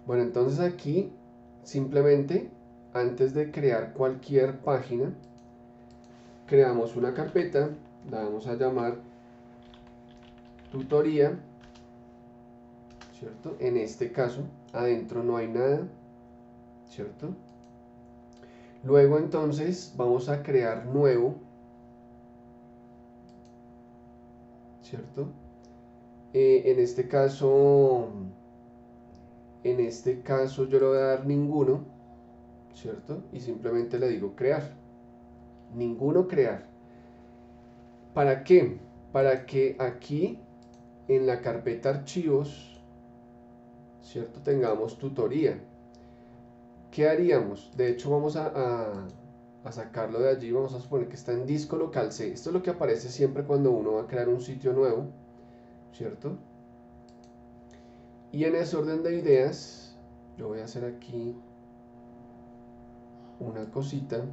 Bueno, entonces aquí simplemente antes de crear cualquier página, creamos una carpeta, la vamos a llamar tutoría, ¿cierto? En este caso, adentro no hay nada, ¿cierto? Luego entonces vamos a crear nuevo, ¿cierto? En este caso yo le voy a dar ninguno, ¿cierto? Y simplemente le digo crear, ninguno crear. ¿Para qué? Para que aquí en la carpeta archivos, ¿cierto? Tengamos tutoría. ¿Qué haríamos? De hecho vamos a sacarlo de allí, vamos a suponer que está en disco local C. Esto es lo que aparece siempre cuando uno va a crear un sitio nuevo, ¿cierto? Y en ese orden de ideas, yo voy a hacer aquí una cosita.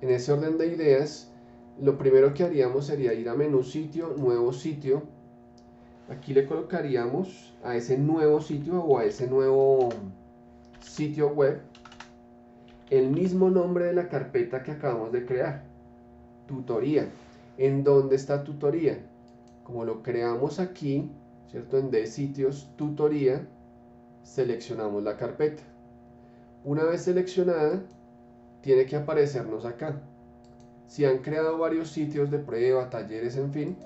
En ese orden de ideas, lo primero que haríamos sería ir a menú sitio, nuevo sitio. Aquí le colocaríamos a ese nuevo sitio o a ese nuevo sitio web el mismo nombre de la carpeta que acabamos de crear, tutoría. ¿En dónde está tutoría? Como lo creamos aquí, ¿cierto? En de sitios, tutoría, seleccionamos la carpeta. Una vez seleccionada, tiene que aparecernos acá. Si han creado varios sitios de prueba, talleres, en fin,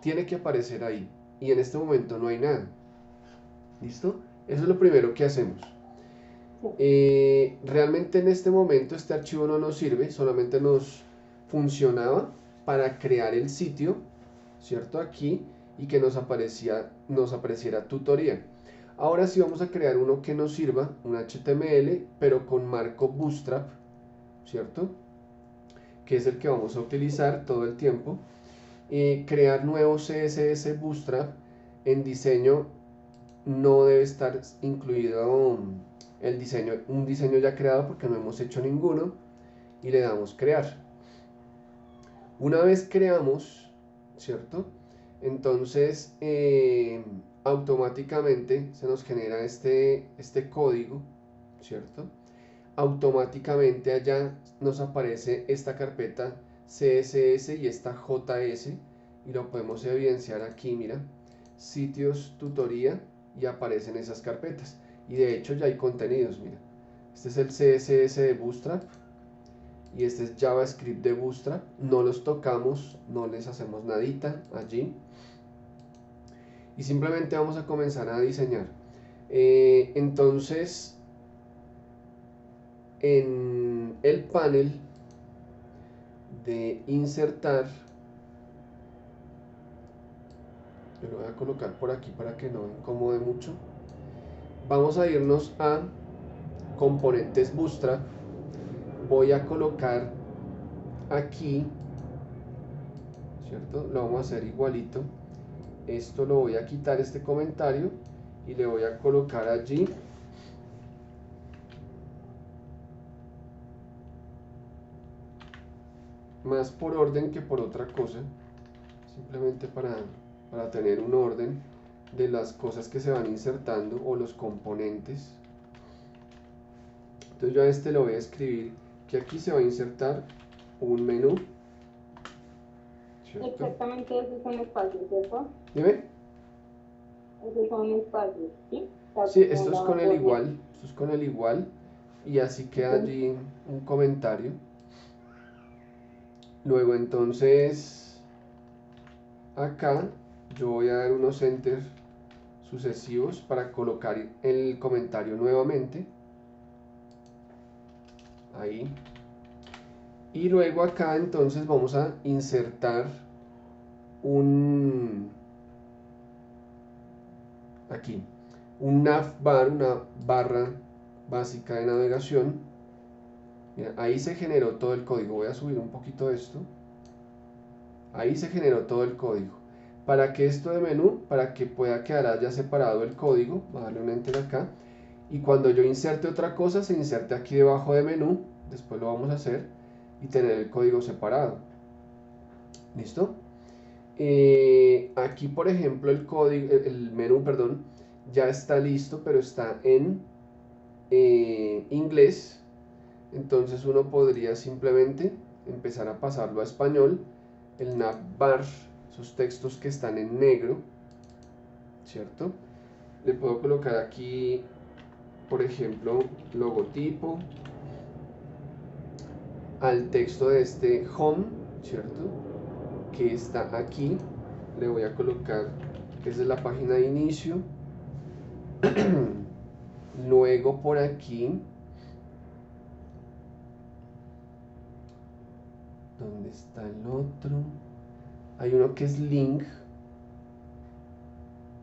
tiene que aparecer ahí. Y en este momento no hay nada. ¿Listo? Eso es lo primero que hacemos. Realmente en este momento este archivo no nos sirve, solamente nos funcionaba para crear el sitio, ¿cierto? Aquí, y que nos apareciera tutoría. Ahora sí vamos a crear uno que nos sirva, un HTML, pero con marco Bootstrap, ¿cierto? Que es el que vamos a utilizar todo el tiempo. Crear nuevo CSS Bootstrap en diseño no debe estar incluido un diseño ya creado porque no hemos hecho ninguno, y le damos crear. Una vez creamos, ¿cierto? Entonces automáticamente se nos genera este código, ¿cierto? Automáticamente allá nos aparece esta carpeta CSS y esta JS, y lo podemos evidenciar aquí, mira, sitios, tutoría, y aparecen esas carpetas. Y de hecho ya hay contenidos, mira. Este es el CSS de Bootstrap y este es JavaScript de Bootstrap. No los tocamos, no les hacemos nadita allí. Y simplemente vamos a comenzar a diseñar. Entonces, en el panel de insertar, yo lo voy a colocar por aquí para que no incomode mucho. Vamos a irnos a componentes Bootstrap. Voy a colocar aquí, ¿cierto? Lo vamos a hacer igualito. Esto lo voy a quitar, este comentario, y le voy a colocar allí más por orden que por otra cosa, simplemente para tener un orden de las cosas que se van insertando o los componentes. Entonces yo a este le voy a escribir que aquí se va a insertar un menú, ¿cierto? Exactamente, esos son espacios, ¿cierto? Dime. Esos son espacios, ¿sí? Sí, Como esto es la con el bordita. igual, esto es con el igual, y así queda Ok. allí un comentario. Luego entonces acá yo voy a dar unos enter sucesivos para colocar el comentario nuevamente. Ahí. Y luego acá entonces vamos a insertar aquí un navbar, una barra básica de navegación. Mira, ahí se generó todo el código. Voy a subir un poquito esto. Ahí se generó todo el código. ¿Para qué esto de menú? Para que pueda quedar ya separado el código. Voy a darle un enter acá. Y cuando yo inserte otra cosa, se inserte aquí debajo de menú. Después lo vamos a hacer. Y tener el código separado. ¿Listo? Aquí, por ejemplo, el menú, perdón, ya está listo, pero está en inglés. Entonces uno podría simplemente empezar a pasarlo a español, el navbar, esos textos que están en negro, ¿cierto? Le puedo colocar aquí, por ejemplo, logotipo, al texto de este home, ¿cierto? Que está aquí, le voy a colocar que esa es la página de inicio. Luego por aquí, ¿dónde está el otro? Hay uno que es link,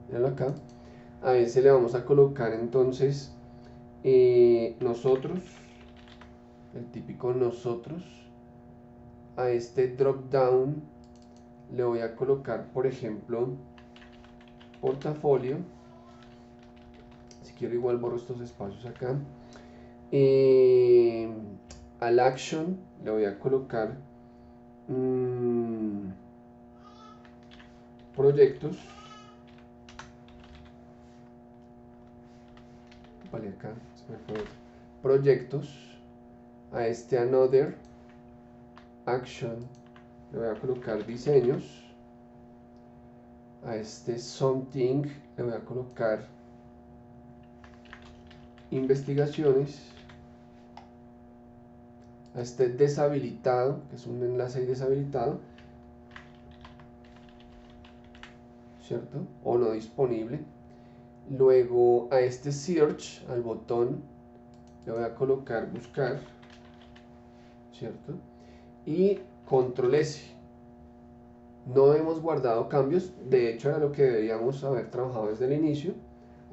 míralo acá. A ese le vamos a colocar entonces nosotros, el típico nosotros. A este drop down le voy a colocar, por ejemplo, portafolio. Si quiero igual borro estos espacios acá. Al action le voy a colocar proyectos. Vale, acá se me fue. Proyectos. A este another action le voy a colocar diseños. A este something le voy a colocar investigaciones. A este deshabilitado, que es un enlace ahí deshabilitado, ¿cierto? O no disponible. Luego a este search, al botón, le voy a colocar buscar, ¿cierto? Y control S. No hemos guardado cambios, de hecho era lo que deberíamos haber trabajado desde el inicio,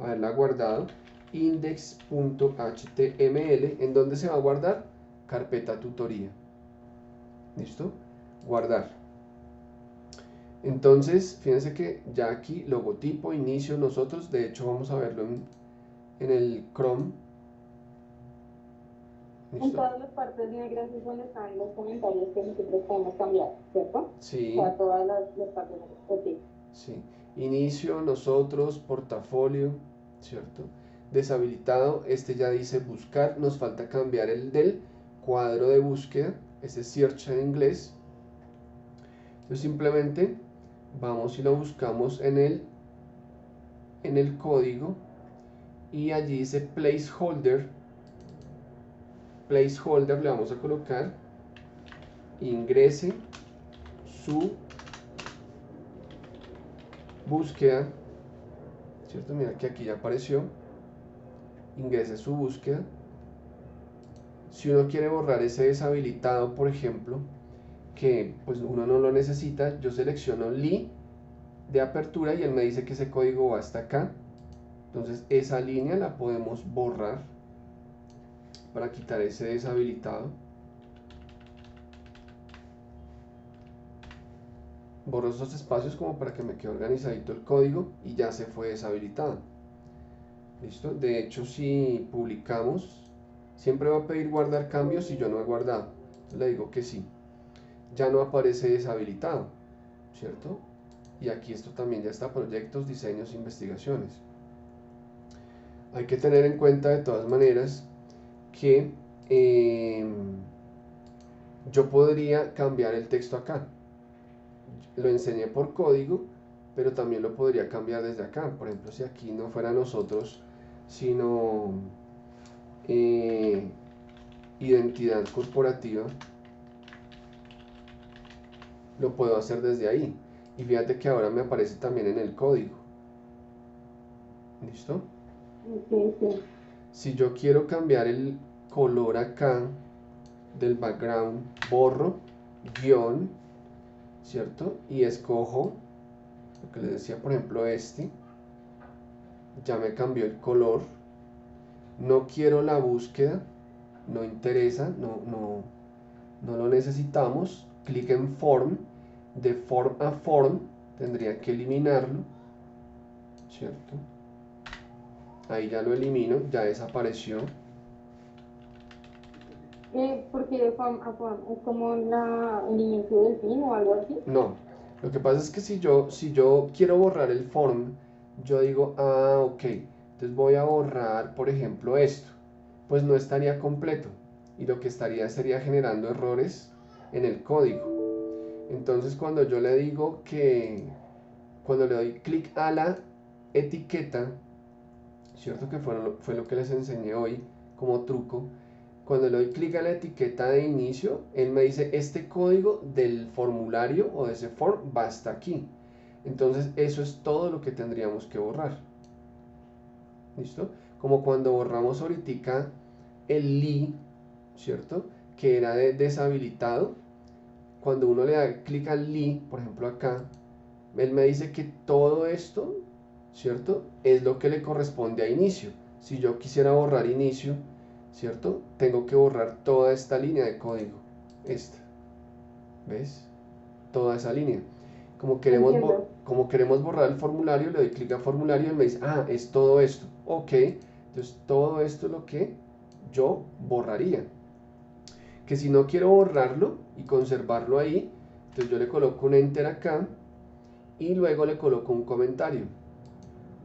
haberla guardado. Index.html, ¿en dónde se va a guardar? Carpeta tutoría. ¿Listo? Guardar. Entonces, fíjense que ya aquí, logotipo, inicio, nosotros, de hecho vamos a verlo en el Chrome. En ¿Listo? todas las partes negras es donde están los comentarios que nosotros podemos cambiar, ¿cierto? Sí. O sea, todas las partes negras. Ok. Sí. Inicio, nosotros, portafolio, ¿cierto? Deshabilitado, este ya dice buscar, nos falta cambiar el del cuadro de búsqueda, ese search en inglés. Entonces simplemente vamos y lo buscamos en el código y allí dice placeholder. Placeholder le vamos a colocar, ingrese su búsqueda, ¿cierto? Mira que aquí ya apareció, ingrese su búsqueda. Si uno quiere borrar ese deshabilitado, por ejemplo, que pues uno no lo necesita, yo selecciono li de apertura y él me dice que ese código va hasta acá. Entonces esa línea la podemos borrar para quitar ese deshabilitado. Borro esos espacios como para que me quede organizadito el código y ya se fue deshabilitado. ¿Listo? De hecho, si publicamos, siempre va a pedir guardar cambios si yo no he guardado. Entonces le digo que sí. Ya no aparece deshabilitado, ¿cierto? Y aquí esto también ya está, proyectos, diseños, investigaciones. Hay que tener en cuenta de todas maneras que yo podría cambiar el texto acá. Lo enseñé por código, pero también lo podría cambiar desde acá. Por ejemplo, si aquí no fuera nosotros, sino identidad corporativa, lo puedo hacer desde ahí. Y fíjate que ahora me aparece también en el código. ¿Listo? Sí, sí. Si yo quiero cambiar el color acá del background, borro, guión, ¿cierto? Y escojo lo que les decía, por ejemplo, este. Ya me cambió el color. No quiero la búsqueda, no interesa, no lo necesitamos. Clic en form, de form a form, tendría que eliminarlo, ¿cierto? Ahí ya lo elimino, ya desapareció. Porque de forma a forma es como el inicio del fin o algo así. No, lo que pasa es que si yo quiero borrar el form yo digo, ah, ok, entonces voy a borrar, por ejemplo, esto, pues no estaría completo y lo que estaría sería generando errores en el código. Entonces cuando yo le digo que, cuando le doy clic a la etiqueta, cierto que fue lo que les enseñé hoy como truco, cuando le doy clic a la etiqueta de inicio, él me dice este código del formulario o de ese form va hasta aquí. Entonces eso es todo lo que tendríamos que borrar. ¿Listo? Como cuando borramos ahorita el li, ¿cierto? Que era deshabilitado. Cuando uno le da clic al li, por ejemplo acá, él me dice que todo esto, ¿cierto? Es lo que le corresponde a inicio. Si yo quisiera borrar inicio, ¿cierto? Tengo que borrar toda esta línea de código. Esta. ¿Ves? Toda esa línea. Entiendo. Como queremos borrar el formulario, le doy clic a formulario y él me dice, ah, es todo esto. Ok, entonces todo esto es lo que yo borraría. Que si no quiero borrarlo y conservarlo ahí, entonces yo le coloco un enter acá y luego le coloco un comentario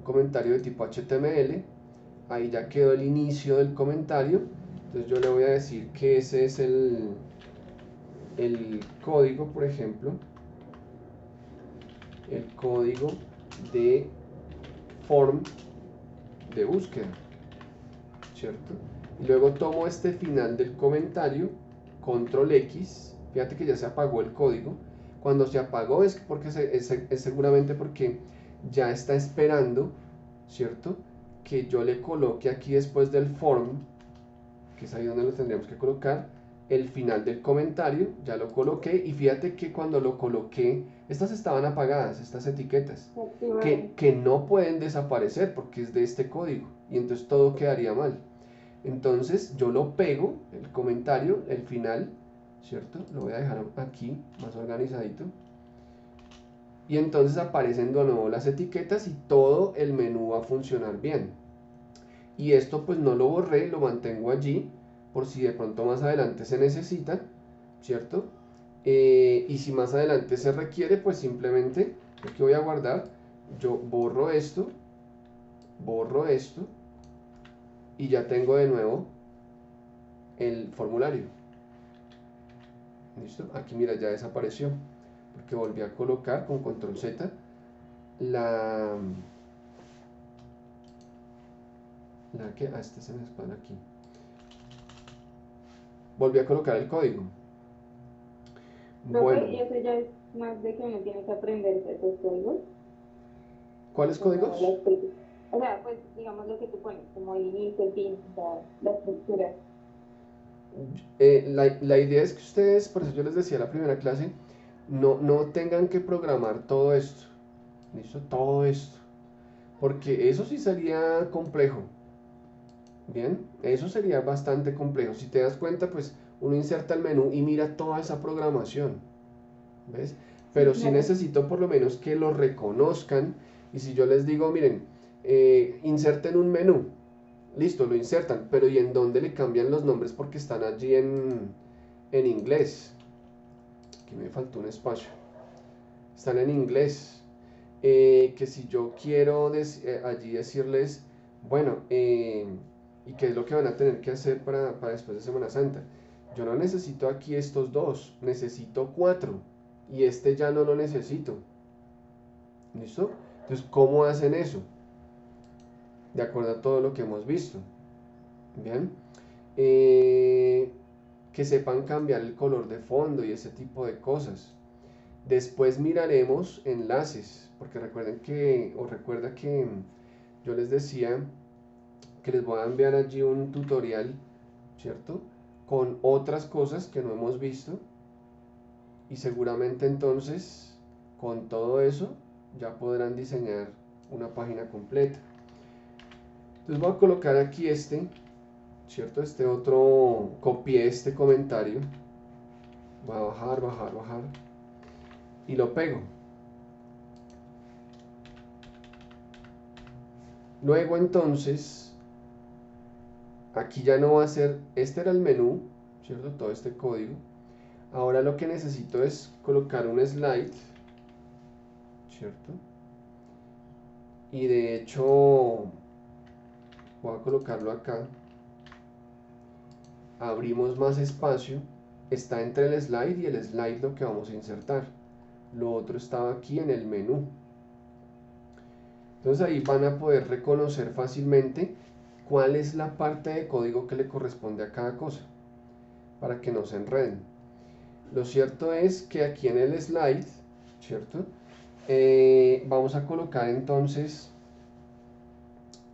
de tipo HTML. Ahí ya quedó el inicio del comentario. Entonces yo le voy a decir que ese es el código, por ejemplo, el código de form de búsqueda, ¿cierto? Y luego tomo este final del comentario, control X, fíjate que ya se apagó el código. Cuando se apagó es porque es seguramente porque ya está esperando, ¿cierto? Que yo le coloque aquí después del form, que es ahí donde lo tendríamos que colocar, el final del comentario, ya lo coloqué y fíjate que cuando lo coloqué, estas estaban apagadas, estas etiquetas, que no pueden desaparecer porque es de este código y entonces todo quedaría mal. Entonces yo lo pego, el comentario, el final, ¿cierto? Lo voy a dejar aquí más organizadito. Y entonces aparecen de nuevo las etiquetas y todo el menú va a funcionar bien. Y esto pues no lo borré, lo mantengo allí por si de pronto más adelante se necesita, ¿cierto? Y si más adelante se requiere, pues simplemente, aquí voy a guardar, yo borro esto, y ya tengo de nuevo el formulario. ¿Listo? Aquí mira, ya desapareció, porque volví a colocar con control Z la que, este se me espana aquí. Volví a colocar el código. Bueno, Profe, y eso ya es más de que uno tiene que aprenderse esos códigos, ¿cuáles como la códigos? estructura. O sea, pues digamos lo que tú pones, como el inicio, el fin, o sea, la estructura. La idea es que ustedes, por eso yo les decía en la primera clase, no tengan que programar todo esto. ¿Listo? Todo esto. Porque eso sí sería complejo. Bien, eso sería bastante complejo. Si te das cuenta, pues uno inserta el menú y mira toda esa programación. ¿Ves? Sí, Pero sí claro. necesito por lo menos que lo reconozcan. Y si yo les digo, miren, inserten un menú, listo, lo insertan, pero ¿y en dónde le cambian los nombres? Porque están allí en inglés. Aquí me faltó un espacio. Están en inglés. Que si yo quiero allí decirles, bueno, ¿y qué es lo que van a tener que hacer para después de Semana Santa? Yo no necesito aquí estos dos, necesito 4 y este ya no lo necesito. ¿Listo? Entonces, ¿cómo hacen eso? De acuerdo a todo lo que hemos visto. Bien. Que sepan cambiar el color de fondo y ese tipo de cosas. Después miraremos enlaces, porque recuerden que, o recuerda que yo les decía que les voy a enviar allí un tutorial, ¿cierto? Con otras cosas que no hemos visto y seguramente entonces con todo eso ya podrán diseñar una página completa. Entonces voy a colocar aquí ¿cierto? Este otro, copié este comentario, voy a bajar, bajar, bajar y lo pego. Luego entonces, aquí ya no va a ser, este era el menú, ¿cierto? Todo este código. Ahora lo que necesito es colocar un slide, ¿cierto? y de hecho voy a colocarlo acá, abrimos más espacio, está entre el slide y el slide lo que vamos a insertar, lo otro estaba aquí en el menú. Entonces ahí van a poder reconocer fácilmente cuál es la parte de código que le corresponde a cada cosa, para que no se enreden. Lo cierto es que aquí en el slide, ¿cierto? Vamos a colocar entonces,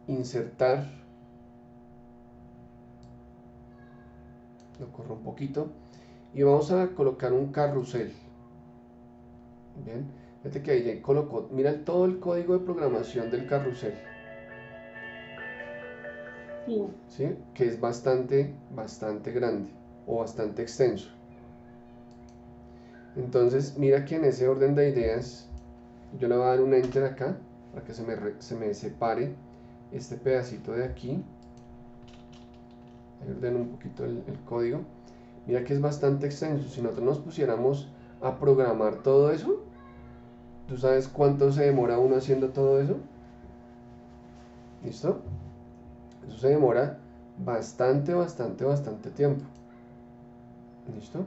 insertar, lo corro un poquito, y vamos a colocar un carrusel. Bien, fíjate que ahí ya colocó, mira todo el código de programación del carrusel. Sí. ¿Sí? Que es bastante grande o bastante extenso. Entonces mira que en ese orden de ideas yo le voy a dar un enter acá para que se me separe este pedacito de aquí. Ahí ordeno un poquito el código. Mira que es bastante extenso. Si nosotros nos pusiéramos a programar todo eso, ¿tú sabes cuánto se demora uno haciendo todo eso? ¿Listo? Eso se demora bastante tiempo. ¿Listo?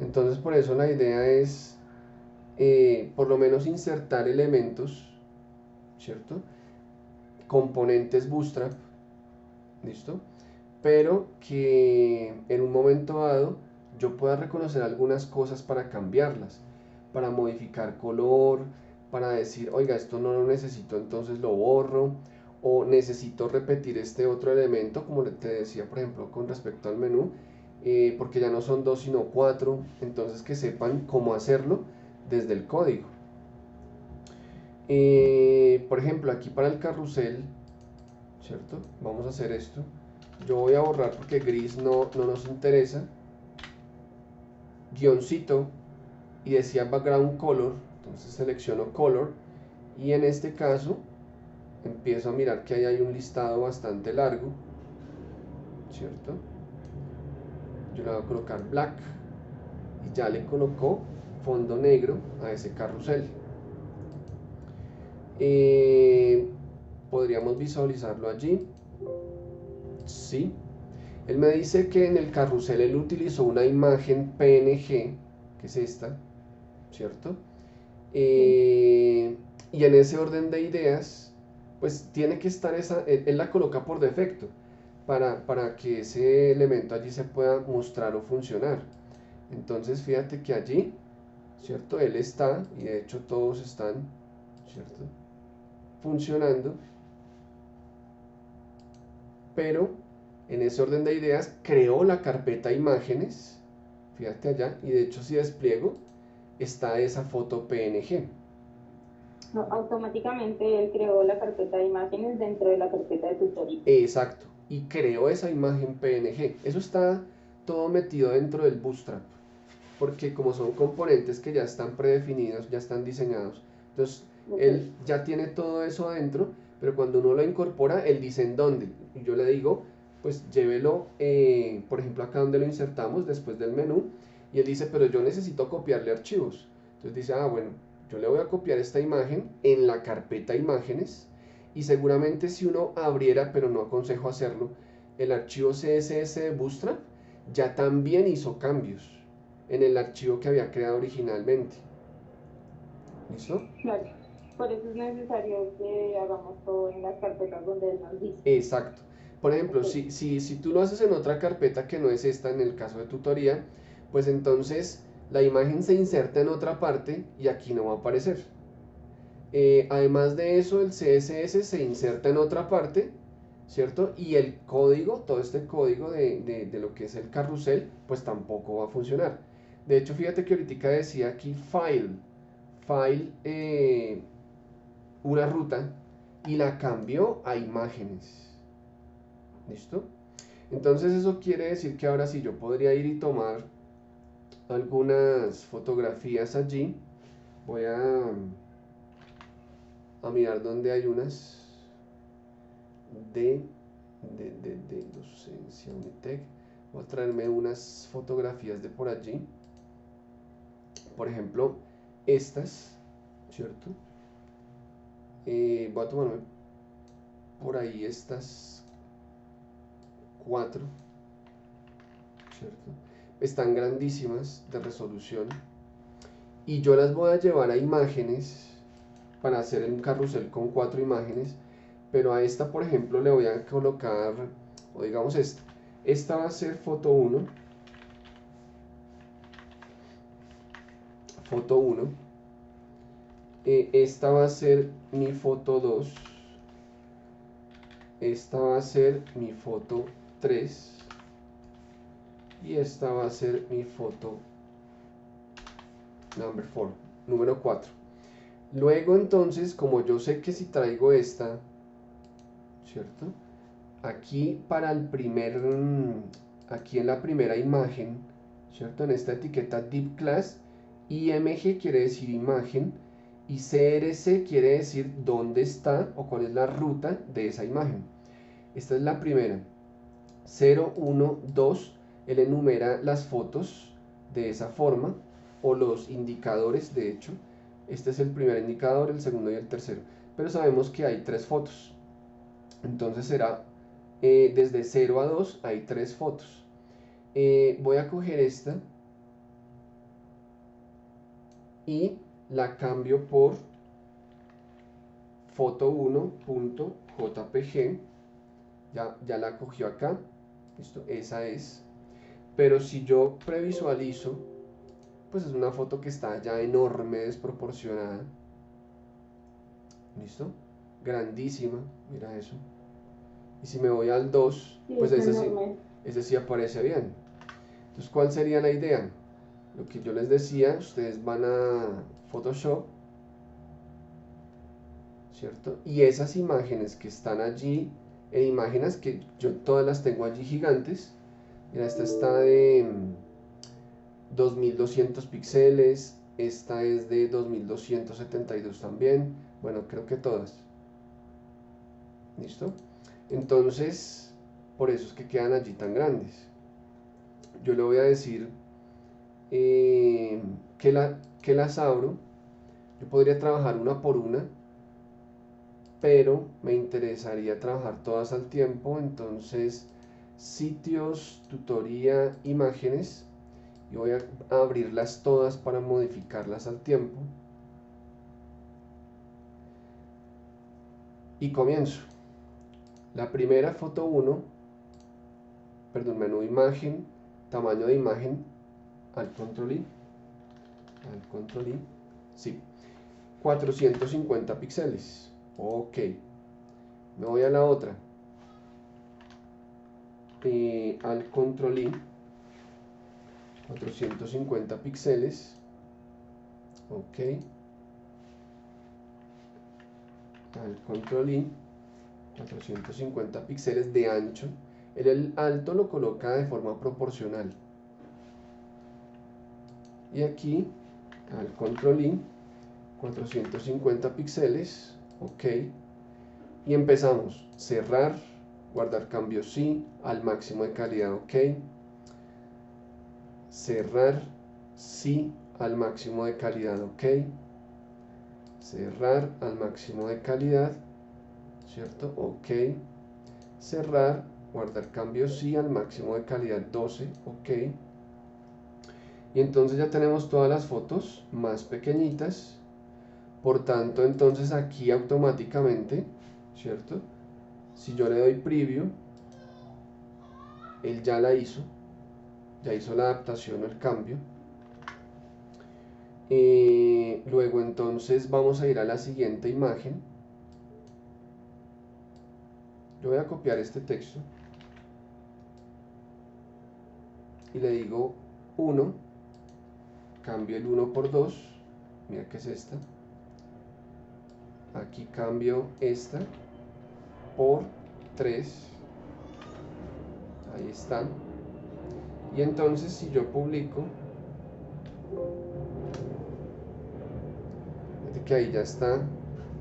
Entonces por eso la idea es por lo menos insertar elementos, ¿cierto? Componentes Bootstrap, ¿listo? Pero que en un momento dado yo pueda reconocer algunas cosas para cambiarlas, para modificar color, para decir, oiga, esto no lo necesito, entonces lo borro, o necesito repetir este otro elemento, como te decía, por ejemplo, con respecto al menú, porque ya no son 2 sino 4, entonces que sepan cómo hacerlo desde el código. Por ejemplo, aquí para el carrusel, ¿cierto? Vamos a hacer esto. Yo voy a borrar porque gris no nos interesa. Guioncito y decía background color, entonces selecciono color y en este caso empiezo a mirar que ahí hay un listado bastante largo, ¿cierto? Yo le voy a colocar black y ya le colocó fondo negro a ese carrusel. Podríamos visualizarlo allí. Sí. Él me dice que en el carrusel él utilizó una imagen PNG, que es esta, ¿cierto? Y en ese orden de ideas, pues tiene que estar esa, él la coloca por defecto, para que ese elemento allí se pueda mostrar o funcionar. Entonces fíjate que allí, ¿cierto? Él está, y de hecho todos están, ¿cierto? Funcionando, pero en ese orden de ideas creó la carpeta imágenes, fíjate allá, y de hecho si despliego, está esa foto PNG. No, automáticamente él creó la carpeta de imágenes dentro de la carpeta de tutorial. Exacto, y creó esa imagen PNG. Eso está todo metido dentro del Bootstrap, porque como son componentes que ya están predefinidos, ya están diseñados, entonces él ya tiene todo eso adentro, pero cuando uno lo incorpora, él dice en dónde. Y yo le digo, pues llévelo, por ejemplo, acá donde lo insertamos, después del menú, y él dice, pero yo necesito copiarle archivos. Entonces dice, ah, bueno, yo le voy a copiar esta imagen en la carpeta imágenes, y seguramente si uno abriera, pero no aconsejo hacerlo, el archivo CSS de Bootstrap ya también hizo cambios en el archivo que había creado originalmente. ¿Listo? Claro. Por eso es necesario que hagamos todo en las carpetas donde él nos dice. Exacto. Por ejemplo, si tú lo haces en otra carpeta que no es esta, en el caso de tutoría, pues entonces la imagen se inserta en otra parte y aquí no va a aparecer. Además de eso, el CSS se inserta en otra parte, ¿cierto? Y el código, todo este código de lo que es el carrusel, pues tampoco va a funcionar. De hecho, fíjate que ahorita decía aquí file, una ruta, y la cambió a imágenes. ¿Listo? Entonces eso quiere decir que ahora sí yo podría ir y tomar algunas fotografías allí. Voy a mirar donde hay unas de docencia Unitec. Voy a traerme unas fotografías de por allí. Por ejemplo, estas, ¿cierto? voy a tomarme por ahí estas 4, ¿cierto? Están grandísimas de resolución y yo las voy a llevar a imágenes para hacer un carrusel con 4 imágenes, pero a esta, por ejemplo, le voy a colocar, o digamos esta va a ser foto 1, esta va a ser mi foto 2, esta va a ser mi foto 3 y esta va a ser mi foto número 4. Luego entonces, como yo sé que si traigo esta, ¿cierto? Aquí para el aquí en la primera imagen, ¿cierto? En esta etiqueta div class, img quiere decir imagen y crc quiere decir dónde está o cuál es la ruta de esa imagen. Esta es la primera. 0, 1, 2, él enumera las fotos de esa forma o los indicadores, de hecho. Este es el primer indicador, el segundo y el tercero. Pero sabemos que hay 3 fotos. Entonces será desde 0 a 2 hay 3 fotos. Voy a coger esta y la cambio por foto1.jpg. Ya la cogió acá. Listo, esa es. Pero si yo previsualizo, pues es una foto que está ya enorme, desproporcionada. ¿Listo? Grandísima, mira eso. Y si me voy al 2, pues ese sí aparece bien. Entonces, ¿cuál sería la idea? Lo que yo les decía, ustedes van a Photoshop, ¿cierto? Y esas imágenes que están allí, imágenes que yo todas las tengo allí gigantes. Mira, esta está de 2200 píxeles, esta es de 2272 también, bueno, creo que todas. ¿Listo? Entonces, por eso es que quedan allí tan grandes. Yo le voy a decir que las abro. Yo podría trabajar una por una, pero me interesaría trabajar todas al tiempo. Entonces, sitios, tutoría, imágenes, y voy a abrirlas todas para modificarlas al tiempo. Y comienzo. La primera, foto 1, perdón, menú imagen, tamaño de imagen, al control I, sí, 450 píxeles. Ok, me voy a la otra, al control I, 450 píxeles. Ok, al control I, 450 píxeles de ancho. El alto lo coloca de forma proporcional. Y aquí al control I, 450 píxeles. Ok, y empezamos. Cerrar, guardar cambios sí, al máximo de calidad. Ok, cerrar, sí, al máximo de calidad. Ok, cerrar al máximo de calidad, ¿cierto? Ok, cerrar, guardar cambios sí, al máximo de calidad 12. Ok, y entonces ya tenemos todas las fotos más pequeñitas. Por tanto, entonces aquí automáticamente, ¿cierto? Si yo le doy preview, él ya la hizo, ya hizo la adaptación o el cambio. Luego entonces vamos a ir a la siguiente imagen. Yo voy a copiar este texto y le digo 1, cambio el 1 por 2, mira que es esta. Aquí cambio esta por 3, ahí están. Y entonces si yo publico, fíjate que ahí ya está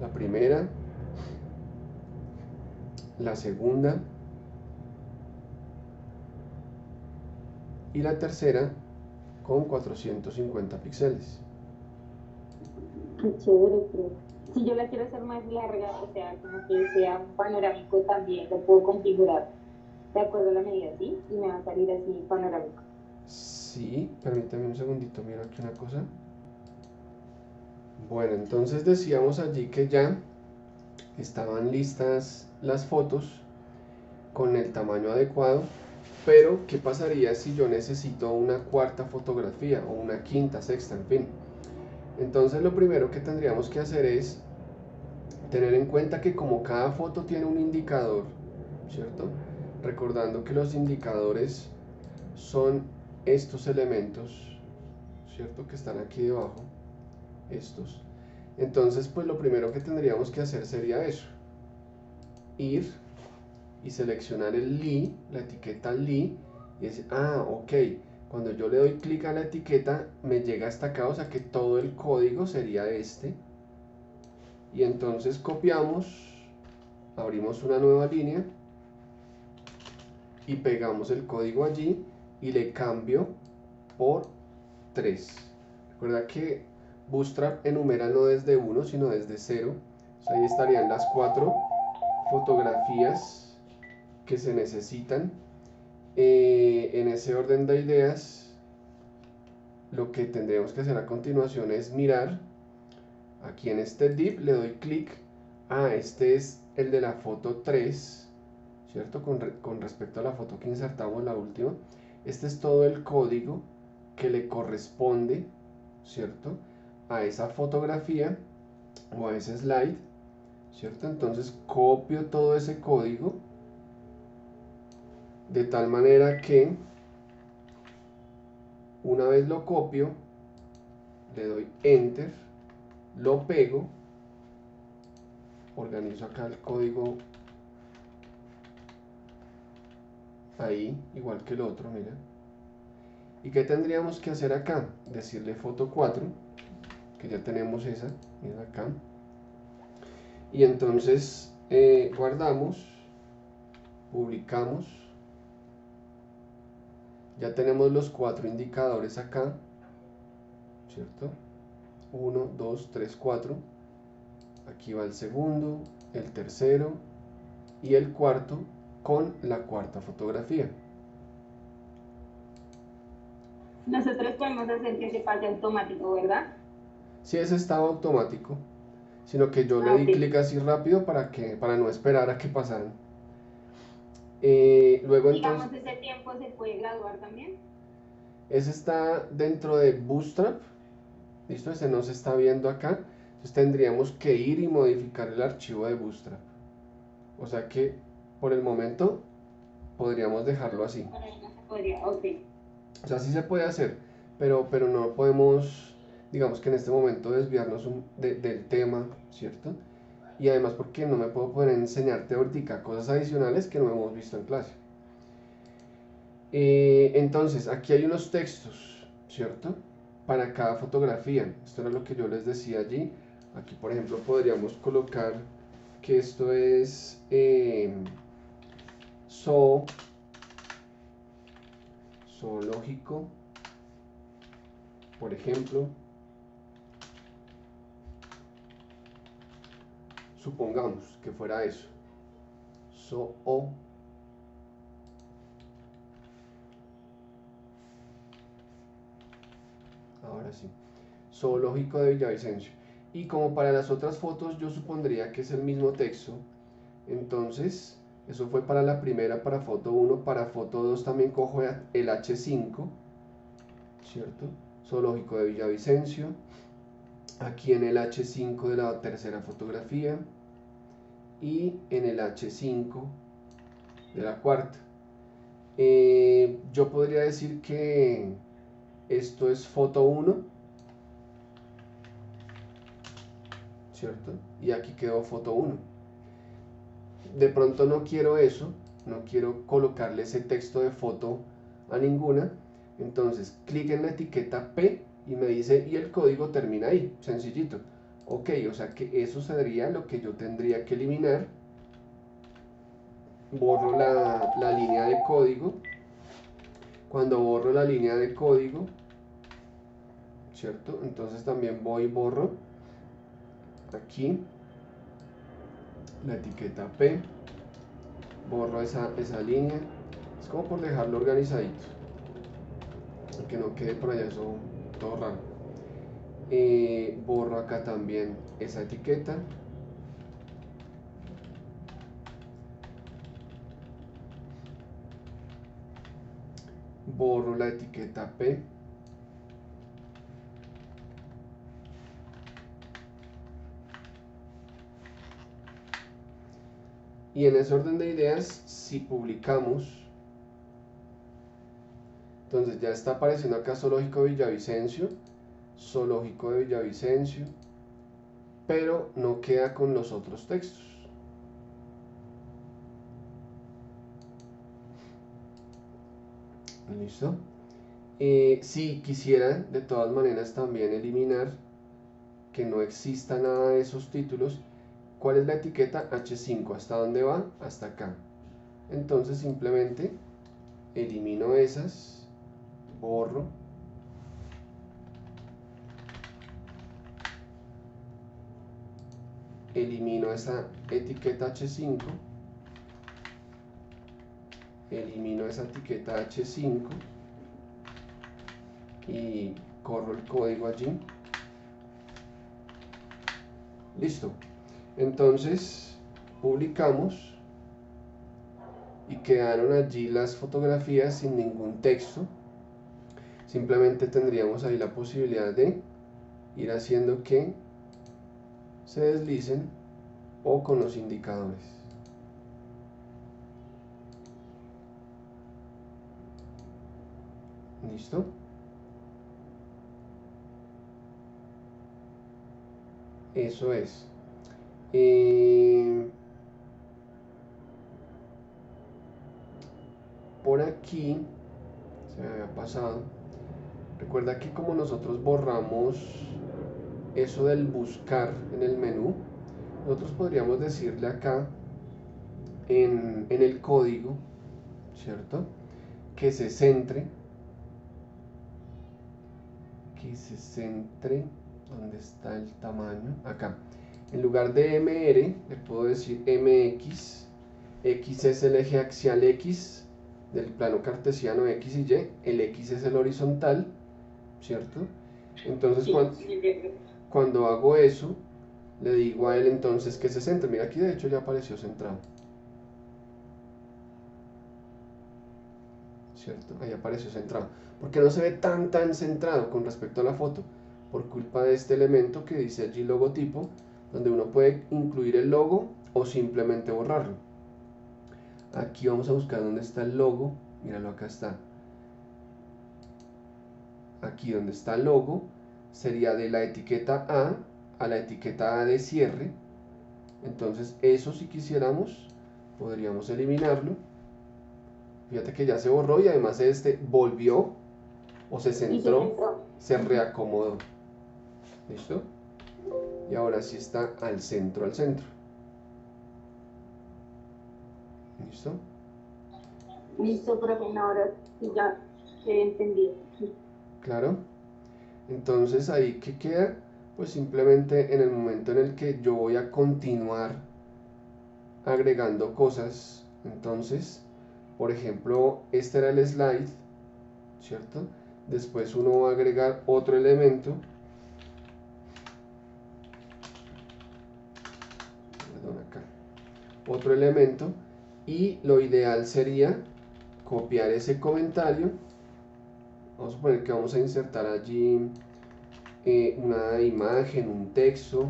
la primera, la segunda y la tercera con 450 píxeles. Qué chévere, profe. si yo la quiero hacer más larga, o sea, como que sea panorámico también, lo puedo configurar de acuerdo a la medida, ¿sí? Y me va a salir así panorámico. Sí, permítame un segundito, miro aquí una cosa. Bueno, entonces decíamos allí que ya estaban listas las fotos con el tamaño adecuado, pero ¿qué pasaría si yo necesito una cuarta fotografía o una quinta, sexta, en fin? Entonces lo primero que tendríamos que hacer es tener en cuenta que como cada foto tiene un indicador, ¿cierto? Recordando que los indicadores son estos elementos, ¿cierto? Que están aquí debajo, estos. Entonces, pues lo primero que tendríamos que hacer sería eso, ir y seleccionar el li, la etiqueta li, y decir, ok, cuando yo le doy clic a la etiqueta, me llega hasta acá, o sea que todo el código sería este, y entonces copiamos, abrimos una nueva línea, y pegamos el código allí, y le cambio por 3. Recuerda que Bootstrap enumera no desde 1, sino desde 0, ahí estarían las 4 fotografías que se necesitan. En ese orden de ideas, lo que tendremos que hacer a continuación es mirar aquí en este div, le doy clic, este es el de la foto 3, ¿cierto? Con respecto a la foto que insertamos, la última, este es todo el código que le corresponde, ¿cierto? A esa fotografía o a ese slide, ¿cierto? Entonces copio todo ese código de tal manera que una vez lo copio, le doy enter, lo pego, organizo acá el código ahí, igual que el otro, mira. ¿Y qué tendríamos que hacer acá? Decirle foto 4, que ya tenemos esa, mira acá. Y entonces guardamos, publicamos. Ya tenemos los 4 indicadores acá, ¿cierto? 1, 2, 3, 4. Aquí va el segundo, el tercero y el cuarto con la cuarta fotografía. Nosotros podemos hacer que se pase automático, ¿verdad? Si ese estaba automático, sino que yo le di Ok. clic así rápido para no esperar a que pasaran. Luego entonces, Digamos, ese tiempo se puede graduar también. ese está dentro de Bootstrap, listo, ese no se está viendo acá, entonces tendríamos que ir y modificar el archivo de Bootstrap. O sea que por el momento podríamos dejarlo así. Ahora no se podría, ok. O sea, sí se puede hacer, pero no podemos, digamos que en este momento desviarnos del tema, ¿cierto? Y además porque no me puedo poner a enseñarte ahorita cosas adicionales que no hemos visto en clase. Entonces, aquí hay unos textos, ¿cierto? Para cada fotografía. Esto era lo que yo les decía allí. Aquí, por ejemplo, podríamos colocar que esto es zoológico, por ejemplo. Supongamos que fuera eso. Ahora sí. Zoológico de Villavicencio. Y como para las otras fotos yo supondría que es el mismo texto, entonces eso fue para la primera, para foto 1, para foto 2 también cojo el H5, ¿cierto? Zoológico de Villavicencio, aquí en el H5 de la tercera fotografía y en el H5 de la cuarta. Yo podría decir que esto es foto 1, ¿cierto? Y aquí quedó foto 1. De pronto no quiero eso, no quiero colocarle ese texto de foto a ninguna, entonces clic en la etiqueta P y me dice, y el código termina ahí, sencillito. Ok, o sea que eso sería lo que yo tendría que eliminar. Borro la línea de código. Cuando borro la línea de código, ¿cierto? Entonces también voy y borro aquí la etiqueta P, borro esa línea, es como por dejarlo organizadito, que no quede por allá eso todo raro. Borro acá también esa etiqueta, borro la etiqueta P, y en ese orden de ideas, si publicamos, entonces ya está apareciendo acá Zoológico de Villavicencio, Zoológico de Villavicencio, pero no queda con los otros textos. ¿Listo? Si quisiera de todas maneras también eliminar que no exista nada de esos títulos, ¿cuál es la etiqueta? H5, ¿hasta dónde va? Hasta acá. Entonces simplemente elimino esas, borro, elimino esa etiqueta H5, elimino esa etiqueta H5 y corro el código allí. Listo. Entonces publicamos y quedaron allí las fotografías sin ningún texto. Simplemente tendríamos ahí la posibilidad de ir haciendo que se deslicen o con los indicadores. ¿Listo? Eso es. Por aquí se me había pasado. Recuerda que como nosotros borramos eso del buscar en el menú, nosotros podríamos decirle acá en el código, ¿cierto? Que se centre, ¿dónde está el tamaño? Acá. En lugar de MR, le puedo decir MX. X es el eje axial X del plano cartesiano X y Y. El X es el horizontal, ¿cierto? Entonces cuando hago eso, le digo a él entonces que se centre. Mira, aquí de hecho ya apareció centrado, ¿cierto? Ahí apareció centrado. Porque no se ve tan centrado con respecto a la foto, por culpa de este elemento que dice allí logotipo, donde uno puede incluir el logo o simplemente borrarlo. Aquí vamos a buscar dónde está el logo. Míralo, acá está. Aquí donde está el logo sería de la etiqueta a la etiqueta A de cierre. Entonces eso, si quisiéramos, podríamos eliminarlo. Fíjate que ya se borró y además este volvió o se centró, se reacomodó. ¿Listo? Y ahora sí está al centro, ¿Listo? Listo, profe, ahora sí ya he entendido. Claro. Entonces ahí que queda, pues simplemente en el momento en el que yo voy a continuar agregando cosas, entonces, por ejemplo, este era el slide, ¿cierto? Después uno va a agregar otro elemento, perdón, acá, otro elemento, y lo ideal sería copiar ese comentario. Vamos a poner que vamos a insertar allí una imagen, un texto,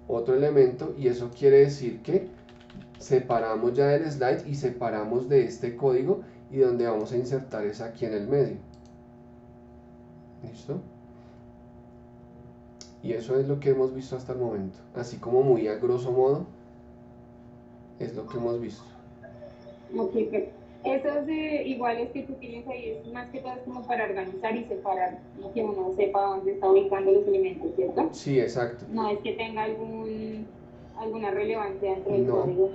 otro elemento, y eso quiere decir que separamos ya el slide y separamos de este código, y donde vamos a insertar es aquí en el medio. ¿Listo? Y eso es lo que hemos visto hasta el momento, así como muy a grosso modo es lo que hemos visto. Ok, pero esos iguales que tú tienes ahí es más que todo como para organizar y separar, no que uno sepa dónde está ubicando los elementos, ¿cierto? Sí, exacto. No es que tenga alguna relevancia dentro del No. código,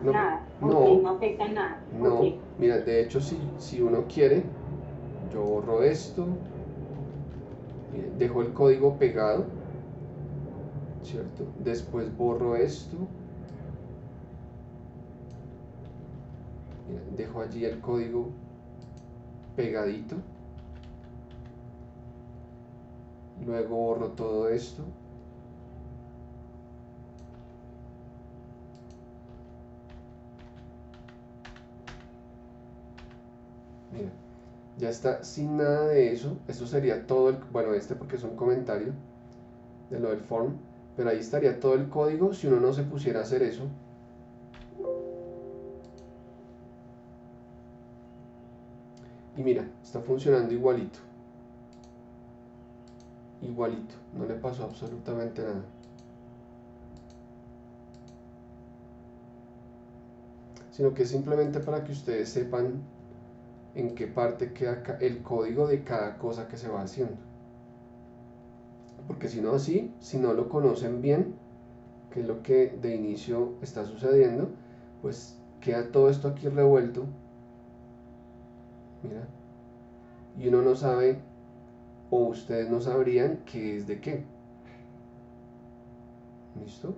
nada. No. Okay, no afecta nada. No, Okay. mira, de hecho si uno quiere, yo borro esto, dejo el código pegado ¿cierto? Después borro esto. Mira, dejo allí el código pegadito. Luego borro todo esto. Mira, ya está sin nada de eso. Esto sería todo el, bueno, porque es un comentario de lo del form, pero ahí estaría todo el código si uno no se pusiera a hacer eso. Y mira, está funcionando igualito. Igualito, no le pasó absolutamente nada. Sino que es simplemente para que ustedes sepan en qué parte queda el código de cada cosa que se va haciendo. Porque si no así, si no lo conocen bien, que es lo que de inicio está sucediendo, pues queda todo esto aquí revuelto. Mira. Y uno no sabe, o ustedes no sabrían qué es de qué. ¿Listo?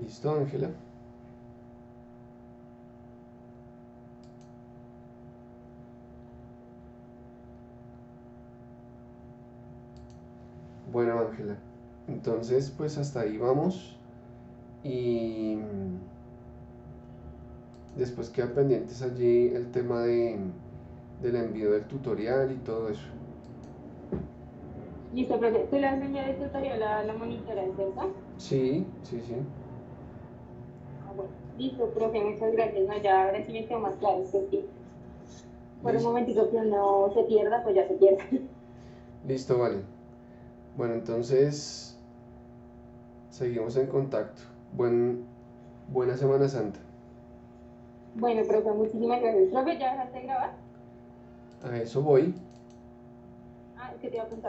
¿Listo, Ángela? Bueno, Ángela, entonces pues hasta ahí vamos y después queda pendientes allí el tema del envío del tutorial y todo eso. Listo, profe. Tú le has enviado el tutorial a la monitora, ¿cierto? Sí, sí, sí. Ah, bueno. Listo, profe, muchas gracias. No, ya ahora sí me quedó más claro. Es que sí. Por un Listo, momentito que no se pierda, pues ya se pierde. listo, vale. Bueno, entonces seguimos en contacto. Buena Semana Santa. Bueno, profe, muchísimas gracias. Profe, ¿ya dejaste de grabar? A eso voy. Ah, es que te iba a contar.